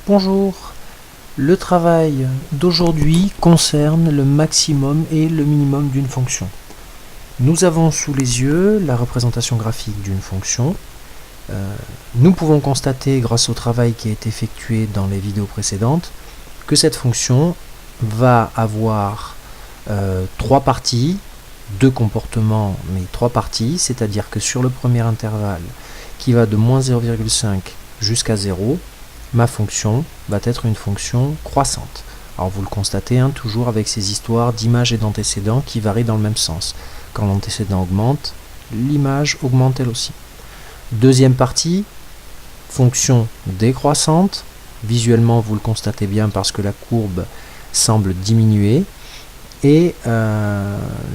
Bonjour, le travail d'aujourd'hui concerne le maximum et le minimum d'une fonction. Nous avons sous les yeux la représentation graphique d'une fonction. Nous pouvons constater, grâce au travail qui a été effectué dans les vidéos précédentes, que cette fonction va avoir trois parties, deux comportements, mais trois parties, c'est-à-dire que sur le premier intervalle, qui va de moins 0,5 jusqu'à 0, ma fonction va être une fonction croissante. Alors vous le constatez, toujours avec ces histoires d'image et d'antécédent qui varient dans le même sens. Quand l'antécédent augmente, l'image augmente elle aussi. Deuxième partie, fonction décroissante. Visuellement, vous le constatez bien parce que la courbe semble diminuer. Et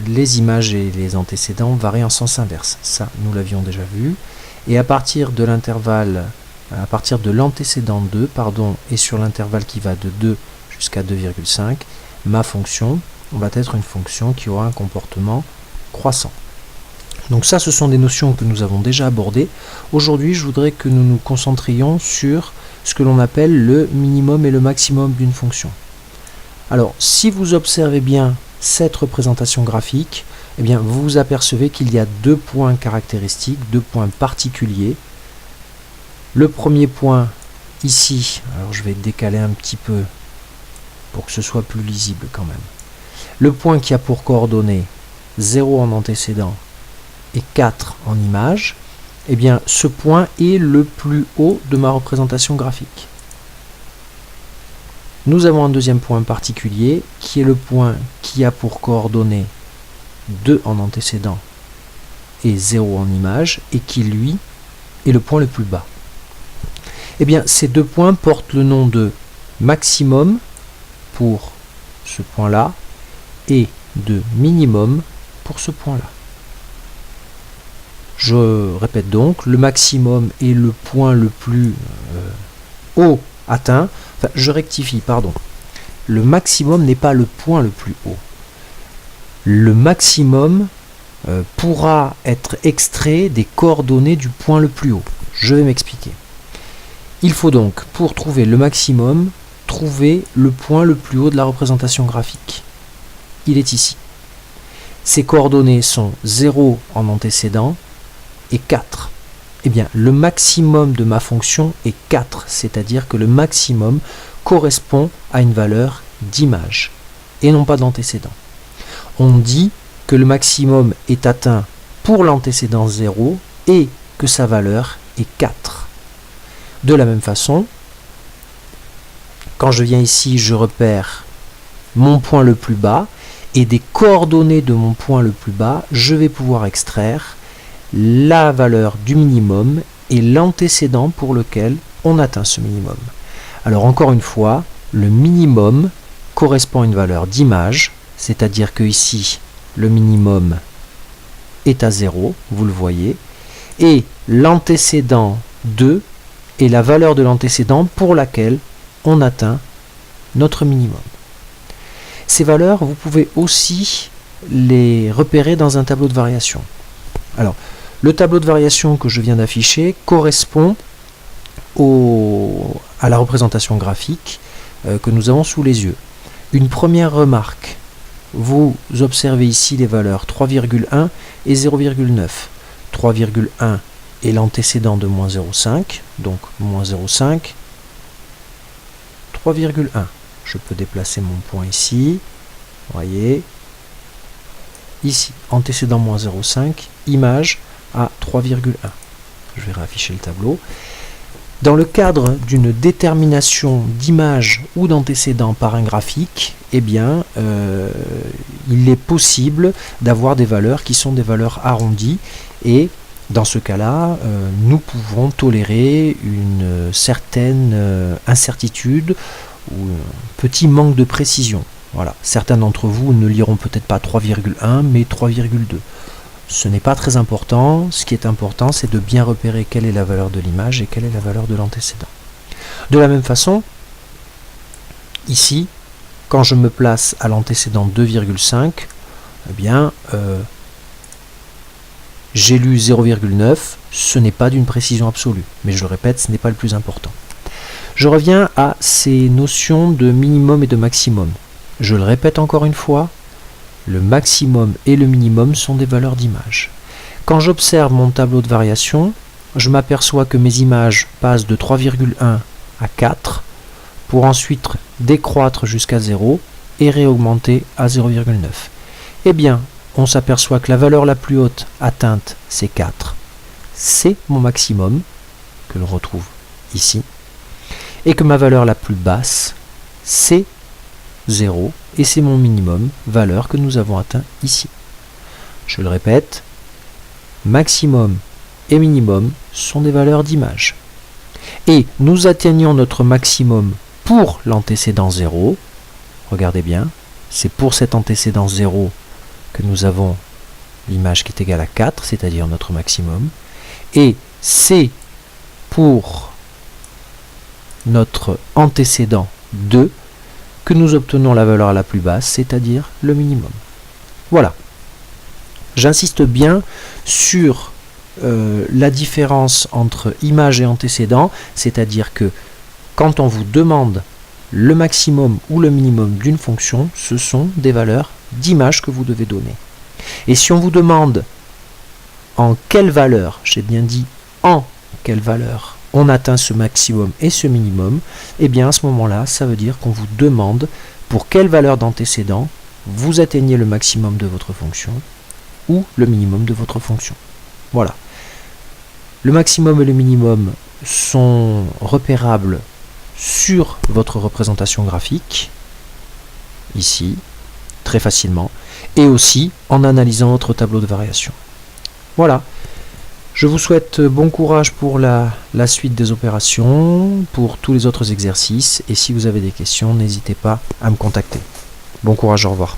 les images et les antécédents varient en sens inverse. Ça, nous l'avions déjà vu. Et à partir de l'intervalle, à partir de l'antécédent 2, et sur l'intervalle qui va de 2 jusqu'à 2,5, ma fonction va être une fonction qui aura un comportement croissant. Donc ça, ce sont des notions que nous avons déjà abordées. Aujourd'hui, je voudrais que nous nous concentrions sur ce que l'on appelle le minimum et le maximum d'une fonction. Alors, si vous observez bien cette représentation graphique, eh bien, vous vous apercevez qu'il y a deux points caractéristiques, deux points particuliers. Le premier point, ici, alors je vais décaler un petit peu pour que ce soit plus lisible quand même. Le point qui a pour coordonnées 0 en antécédent et 4 en image, eh bien, ce point est le plus haut de ma représentation graphique. Nous avons un deuxième point particulier qui est le point qui a pour coordonnées 2 en antécédent et 0 en image et qui, lui, est le point le plus bas. Eh bien, ces deux points portent le nom de maximum pour ce point-là et de minimum pour ce point-là. Je répète donc, le maximum est le point le plus haut atteint. Enfin, je rectifie, pardon. Le maximum n'est pas le point le plus haut. Le maximum pourra être extrait des coordonnées du point le plus haut. Je vais m'expliquer. Il faut donc, pour trouver le maximum, trouver le point le plus haut de la représentation graphique. Il est ici. Ces coordonnées sont 0 en antécédent et 4. Eh bien, le maximum de ma fonction est 4, c'est-à-dire que le maximum correspond à une valeur d'image et non pas d'antécédent. On dit que le maximum est atteint pour l'antécédent 0 et que sa valeur est 4. De la même façon, quand je viens ici, je repère mon point le plus bas et des coordonnées de mon point le plus bas, je vais pouvoir extraire la valeur du minimum et l'antécédent pour lequel on atteint ce minimum. Alors encore une fois, le minimum correspond à une valeur d'image, c'est-à-dire que ici, le minimum est à 0, vous le voyez, et l'antécédent 2 est la valeur de l'antécédent pour laquelle on atteint notre minimum. Ces valeurs, vous pouvez aussi les repérer dans un tableau de variation. Alors, le tableau de variation que je viens d'afficher correspond à la représentation graphique que nous avons sous les yeux. Une première remarque, vous observez ici les valeurs 3,1 et 0,9. 3,1 est l'antécédent de moins 0,5, donc moins 0,5, 3,1. Je peux déplacer mon point ici, voyez, ici, antécédent moins 0,5, image à 3,1. Je vais réafficher le tableau. Dans le cadre d'une détermination d'image ou d'antécédent par un graphique, eh bien, il est possible d'avoir des valeurs qui sont des valeurs arrondies et dans ce cas-là, nous pouvons tolérer une certaine incertitude ou un petit manque de précision. Voilà. Certains d'entre vous ne liront peut-être pas 3,1 mais 3,2. Ce n'est pas très important. Ce qui est important, c'est de bien repérer quelle est la valeur de l'image et quelle est la valeur de l'antécédent. De la même façon, ici, quand je me place à l'antécédent 2,5, eh bien, j'ai lu 0,9, ce n'est pas d'une précision absolue. Mais je le répète, ce n'est pas le plus important. Je reviens à ces notions de minimum et de maximum. Je le répète encore une fois, le maximum et le minimum sont des valeurs d'image. Quand j'observe mon tableau de variation, je m'aperçois que mes images passent de 3,1 à 4 pour ensuite décroître jusqu'à 0 et réaugmenter à 0,9. Eh bien, on s'aperçoit que la valeur la plus haute atteinte, c'est 4. C'est mon maximum, que l'on retrouve ici, et que ma valeur la plus basse, c'est 0, et c'est mon minimum, valeur que nous avons atteint ici. Je le répète, maximum et minimum sont des valeurs d'image. Et nous atteignons notre maximum pour l'antécédent 0. Regardez bien, c'est pour cet antécédent 0 que nous avons l'image qui est égale à 4, c'est-à-dire notre maximum. Et c'est pour notre antécédent 2 que nous obtenons la valeur la plus basse, c'est-à-dire le minimum. Voilà. J'insiste bien sur la différence entre image et antécédent, c'est-à-dire que quand on vous demande le maximum ou le minimum d'une fonction, ce sont des valeurs d'image que vous devez donner. Et si on vous demande en quelle valeur, j'ai bien dit en quelle valeur, on atteint ce maximum et ce minimum, et bien à ce moment-là, ça veut dire qu'on vous demande pour quelle valeur d'antécédent vous atteignez le maximum de votre fonction ou le minimum de votre fonction. Voilà. Le maximum et le minimum sont repérables sur votre représentation graphique, ici, très facilement, et aussi en analysant votre tableau de variation. Voilà. Je vous souhaite bon courage pour la suite des opérations, pour tous les autres exercices, et si vous avez des questions, n'hésitez pas à me contacter. Bon courage, au revoir.